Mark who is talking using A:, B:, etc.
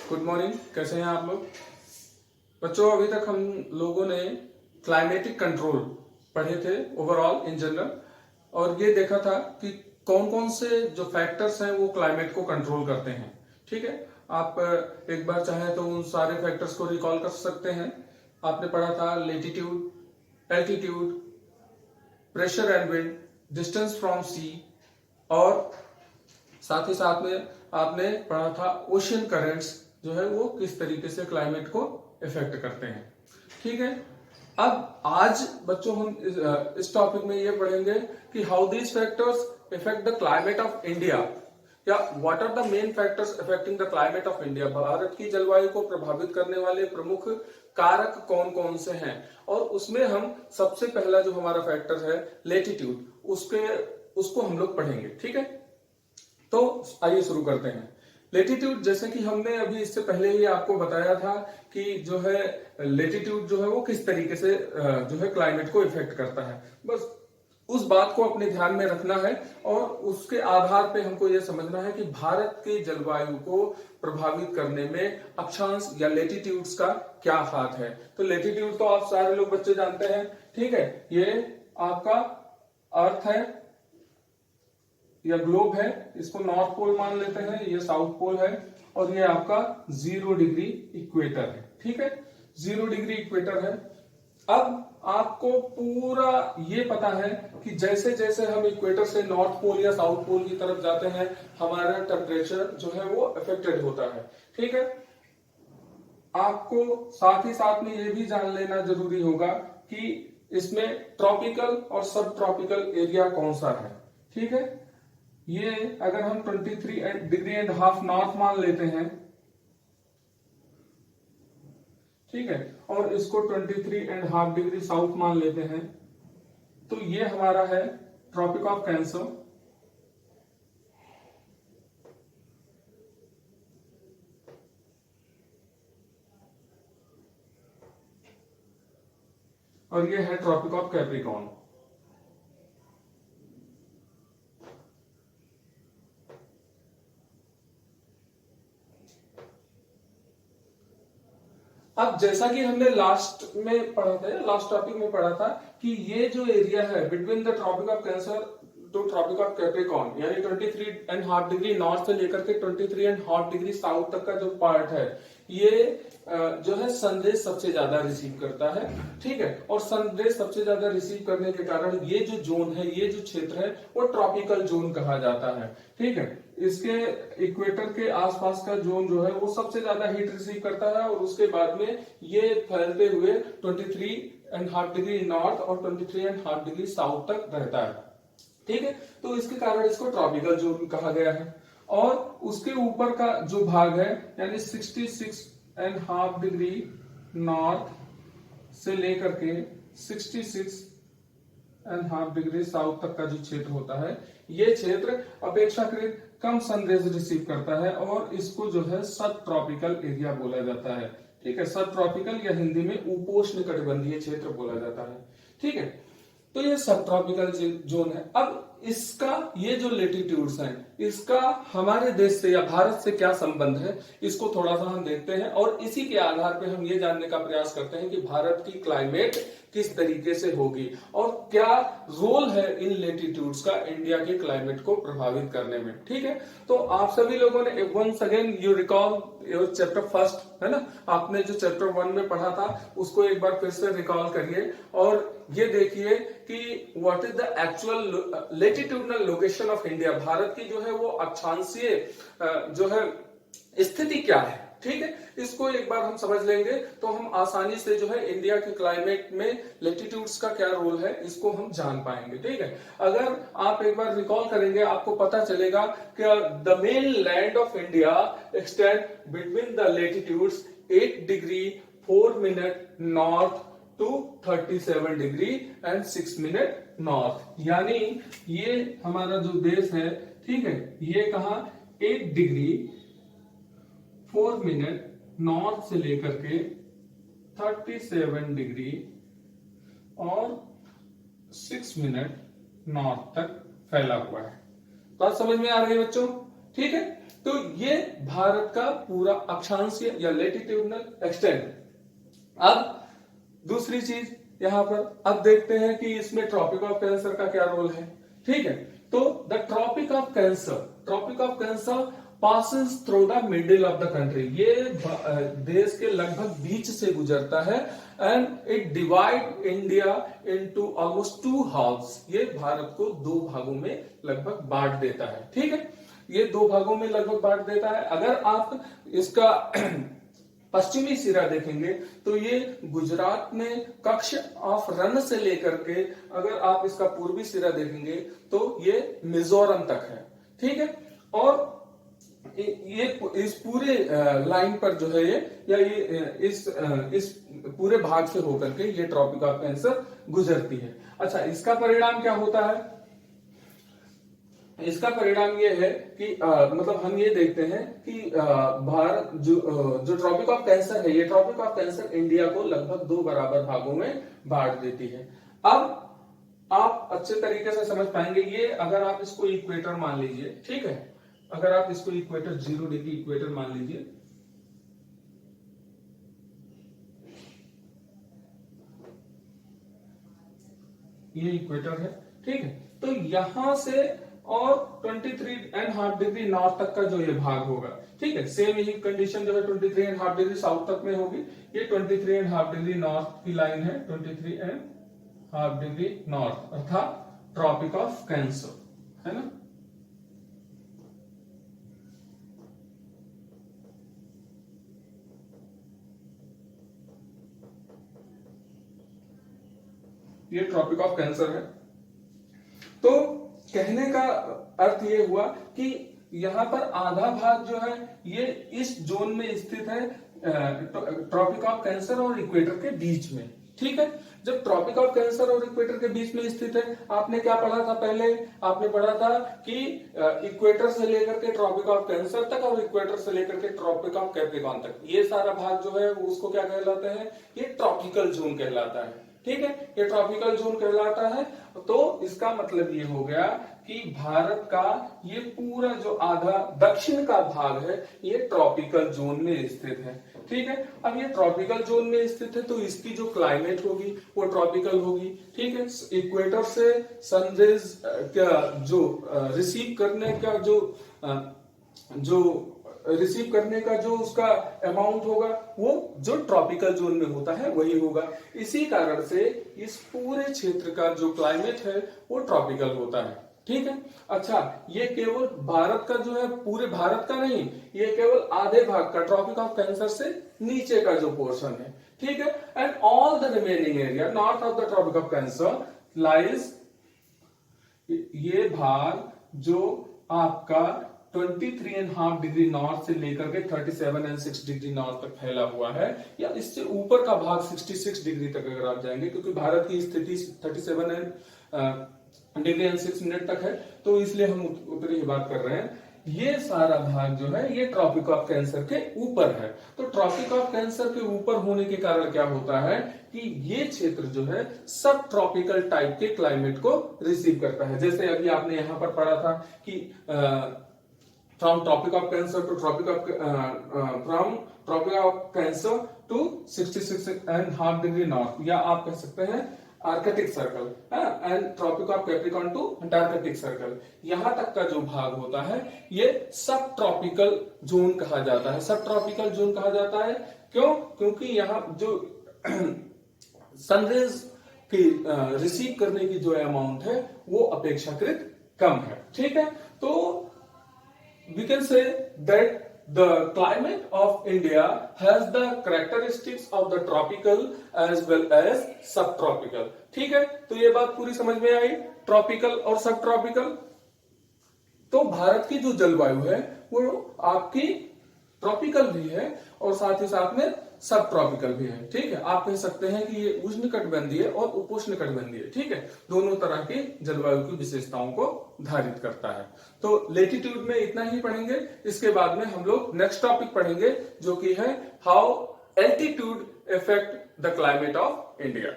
A: Good morning. कैसे हैं आप लोग बच्चों? अभी तक हम लोगों ने क्लाइमेटिक कंट्रोल पढ़े थे ओवरऑल इन जनरल, और ये देखा था कि कौन कौन से जो फैक्टर्स हैं वो क्लाइमेट को कंट्रोल करते हैं। ठीक है, आप एक बार चाहे तो उन सारे फैक्टर्स को रिकॉल कर सकते हैं। आपने पढ़ा था latitude, altitude, pressure and wind, distance from sea, और साथ ही साथ में आपने पढ़ा था ओशियन करंट्स जो है वो किस तरीके से क्लाइमेट को इफेक्ट करते हैं। ठीक है, अब आज बच्चों हम इस टॉपिक में ये पढ़ेंगे कि how these factors effect the climate of India, या what are the main factors affecting the climate of India. Bharat की जलवायु को प्रभावित करने वाले प्रमुख कारक कौन कौन से हैं, और उसमें हम सबसे पहला जो हमारा फैक्टर है लेटीट्यूड, उसको हम लोग पढ़ेंगे। ठीक है, तो आइए शुरू करते हैं। लेटीट्यूड, जैसे कि हमने अभी इससे पहले ही आपको बताया था कि जो है लेटीट्यूड जो है वो किस तरीके से जो है क्लाइमेट को इफेक्ट करता है। बस उस बात को अपने ध्यान में रखना है, और उसके आधार पे हमको ये समझना है कि भारत की जलवायु को प्रभावित करने में अक्षांश या लेटीट्यूड्स का क्या हाथ है। तो लेटीट्यूड तो आप सारे लोग बच्चे जानते हैं। ठीक है, ये आपका अर्थ है या ग्लोब है, इसको नॉर्थ पोल मान लेते हैं, ये साउथ पोल है, और ये आपका 0 डिग्री इक्वेटर है। ठीक है, 0 डिग्री इक्वेटर है। अब आपको पूरा ये पता है कि जैसे जैसे हम इक्वेटर से नॉर्थ पोल या साउथ पोल की तरफ जाते हैं हमारा टेम्परेचर जो है वो अफेक्टेड होता है। ठीक है, आपको साथ ही साथ में ये भी जान लेना जरूरी होगा कि इसमें ट्रॉपिकल और सब ट्रॉपिकल एरिया कौन सा है। ठीक है, ये अगर हम 23 डिग्री एंड हाफ नॉर्थ मान लेते हैं, ठीक है, और इसको 23 एंड हाफ डिग्री साउथ मान लेते हैं, तो ये हमारा है ट्रॉपिक ऑफ कैंसर। और ये है ट्रॉपिक ऑफ कैप्रिकॉर्न। अब जैसा कि हमने लास्ट में पढ़ा था, लास्ट टॉपिक में पढ़ा था कि ये जो एरिया है between the tropic of cancer to tropic of Capricorn, यानी 23 एंड हाफ डिग्री नॉर्थ से लेकर के 23 एंड हाफ डिग्री साउथ तक का जो पार्ट है, ये जो है सनरेज सबसे ज्यादा रिसीव करता है। ठीक है, और सनरेज सबसे ज्यादा रिसीव करने के कारण ये जो जोन है, ये जो क्षेत्र है वो ट्रॉपिकल जोन कहा जाता है। ठीक है, इसके इक्वेटर के आसपास का जोन जो है वो सबसे ज्यादा हीट रिसीव करता है, और उसके बाद में ये फैलते हुए 23 एंड हाफ डिग्री नॉर्थ और 23 एंड हाफ डिग्री साउथ तक रहता है। ठीक है, तो इसके कारण इसको ट्रॉपिकल जोन कहा गया है। और उसके ऊपर का जो भाग है, यानी 66 एंड हाफ डिग्री नॉर्थ से लेकर के 66 एंड हाफ डिग्री साउथ तक का जो क्षेत्र होता है, ये क्षेत्र अपेक्षाकृत कम सनरेज रिसीव करता है, और इसको जो है सब ट्रॉपिकल एरिया बोला जाता है। ठीक है, सब ट्रॉपिकल या हिंदी में उपोष्ण कटिबंधीय क्षेत्र बोला जाता है। ठीक है, तो ये सब ट्रॉपिकल जोन है। अब इसका ये जो लेटीट्यूड्स हैं, इसका हमारे देश से या भारत से क्या संबंध है, इसको थोड़ा सा हम देखते हैं, और इसी के आधार पे हम ये जानने का प्रयास करते हैं कि भारत की क्लाइमेट किस तरीके से होगी और क्या रोल है इन लेटीट्यूड्स का इंडिया के क्लाइमेट को प्रभावित करने में। ठीक है, तो आप सभी लोगों ने once again you recall your chapter first, है ना, आपने जो चैप्टर 1 में पढ़ा था उसको एक बार फिर से रिकॉल करिए, और ये देखिए कि what is the actual latitudinal location of India. Bharat की जो है वो अक्षांशीय जो है स्थिति क्या है। ठीक है, इसको एक बार हम समझ लेंगे तो हम आसानी से जो है इंडिया के क्लाइमेट में लेटीट्यूड्स का क्या रोल है इसको हम जान पाएंगे। ठीक है, अगर आप एक बार रिकॉल करेंगे आपको पता चलेगा कि the mainland of India extend between the latitudes 8 degree 4 minute north to 37 degree and 6 minute north, यानी ये हमारा जो देश है, ठीक है, ये कहा 8 डिग्री 4 मिनट नॉर्थ से लेकर के 37 डिग्री और 6 मिनट नॉर्थ तक फैला हुआ है। बात समझ में आ रही है बच्चों? ठीक है, तो ये भारत का पूरा अक्षांशीय या लेटिट्यूडनल एक्सटेंट। अब दूसरी चीज यहां पर अब देखते हैं कि इसमें ट्रॉपिक ऑफ कैंसर का क्या रोल है। ठीक है, तो the tropic of cancer passes through the middle of the country. ये देश के लगभग बीच से गुजरता है and it divide India into almost 2 halves. ये भारत को 2 भागों में लगभग बांट देता है। ठीक है, ये 2 भागों में लगभग बांट देता है। अगर आप इसका पश्चिमी सिरा देखेंगे तो ये गुजरात में कच्छ ऑफ रन से लेकर के, अगर आप इसका पूर्वी सिरा देखेंगे तो ये मिजोरम तक है। ठीक है, और ये इस पूरे लाइन पर जो है ये या ये इस पूरे भाग से होकर के ये ट्रॉपिक ऑफ कैंसर गुजरती है। अच्छा, इसका परिणाम क्या होता है? इसका परिणाम ये है कि मतलब हम ये देखते हैं कि भारत जो ट्रॉपिक ऑफ कैंसर है, ये ट्रॉपिक ऑफ कैंसर इंडिया को लगभग 2 बराबर भागों में बांट देती है। अब आप अच्छे तरीके से समझ पाएंगे ये, अगर आप इसको इक्वेटर मान लीजिए। ठीक है, अगर आप इसको इक्वेटर 0 डिग्री इक्वेटर मान लीजिए, ये इक्वेटर है। ठीक है, तो यहां से और 23.5 डिग्री नॉर्थ तक का जो ये भाग होगा, ठीक है, सेम यही कंडीशन जो है 23.5 डिग्री साउथ तक में होगी। ये 23.5 डिग्री नॉर्थ की लाइन है, 23.5 डिग्री नॉर्थ, अर्थात ट्रॉपिक ऑफ कैंसर, है ना। ये ट्रॉपिक ऑफ कैंसर है। तो कहने का अर्थ ये हुआ कि यहां पर आधा भाग जो है ये इस जोन में स्थित है, ट्रॉपिक ऑफ कैंसर और इक्वेटर के बीच में। ठीक है, जब ट्रॉपिक ऑफ कैंसर और इक्वेटर के बीच में स्थित है, आपने क्या पढ़ा था पहले? आपने पढ़ा था कि इक्वेटर से लेकर के ट्रॉपिक ऑफ कैंसर तक और इक्वेटर से लेकर के ट्रॉपिक ऑफ कैप्रिकॉर्न तक, ये सारा भाग जो है उसको क्या कहलाते हैं? ये ट्रॉपिकल जोन कहलाता है। ठीक है, ये ट्रॉपिकल जोन कहलाता है। तो इसका मतलब ये हो गया कि भारत का ये पूरा जो आधा दक्षिण का भाग है ये ट्रॉपिकल जोन में स्थित है। ठीक है, अब ये ट्रॉपिकल जोन में स्थित है तो इसकी जो क्लाइमेट होगी वो ट्रॉपिकल होगी। ठीक है, इक्वेटर से सनरेज क्या जो रिसीव करने का रिसीव करने का जो उसका अमाउंट होगा वो जो ट्रॉपिकल जोन में होता है वही होगा। इसी कारण से इस पूरे क्षेत्र का जो क्लाइमेट है वो ट्रॉपिकल होता है। ठीक है, अच्छा, ये केवल भारत का जो है, पूरे भारत का नहीं, ये केवल आधे भाग का ट्रॉपिक ऑफ कैंसर से नीचे का जो पोर्शन है। ठीक है, and all the remaining area north of the tropic of cancer lies, ये भाग जो आपका 23.5 डिग्री नॉर्थ से लेकर के 37.6 डिग्री नॉर्थ तक फैला हुआ है, या इससे ऊपर का भाग 66 डिग्री तक अगर आप जाएंगे, क्योंकि भारत की स्थिति 37 डिग्री एंड 6 मिनट तक है, तो इसलिए हम ऊपरी की बात कर रहे हैं। ये सारा भाग जो है ये ट्रॉपिक ऑफ कैंसर के ऊपर है। तो ट्रॉपिक ऑफ कैंसर के ऊपर होने के कारण क्या होता है कि ये क्षेत्र जो है सब ट्रॉपिकल टाइप के क्लाइमेट को रिसीव करता है। जैसे अभी आपने यहां पर पढ़ा था कि from tropic of cancer to tropic of from tropic of cancer to 66.5 degree north, या आप कह सकते हैं Arctic circle, and tropic of Capricorn to Antarctic circle, यहां तक का जो भाग होता है ये सब ट्रॉपिकल जोन कहा जाता है। सब ट्रॉपिकल जोन कहा जाता है क्यों? क्योंकि यहाँ जो सनरेज की रिसीव करने की जो अमाउंट है वो अपेक्षाकृत कम है। ठीक है, तो we can say that the climate of India has the characteristics of the tropical as well as subtropical। ठीक है, तो ये बात पूरी समझ में आई, ट्रॉपिकल और सब ट्रॉपिकल। तो भारत की जो जलवायु है वो आपकी ट्रॉपिकल भी है और साथ ही साथ में सब ट्रॉपिकल भी है। ठीक है, आप कह सकते हैं कि ये उष्णकटिबंधीय और उपोष्णकटिबंधीय, ठीक है, दोनों तरह की जलवायु की विशेषताओं को धारित करता है। तो लेटिट्यूड में इतना ही पढ़ेंगे। इसके बाद में हम लोग नेक्स्ट टॉपिक पढ़ेंगे जो कि है how altitude effect the climate of India.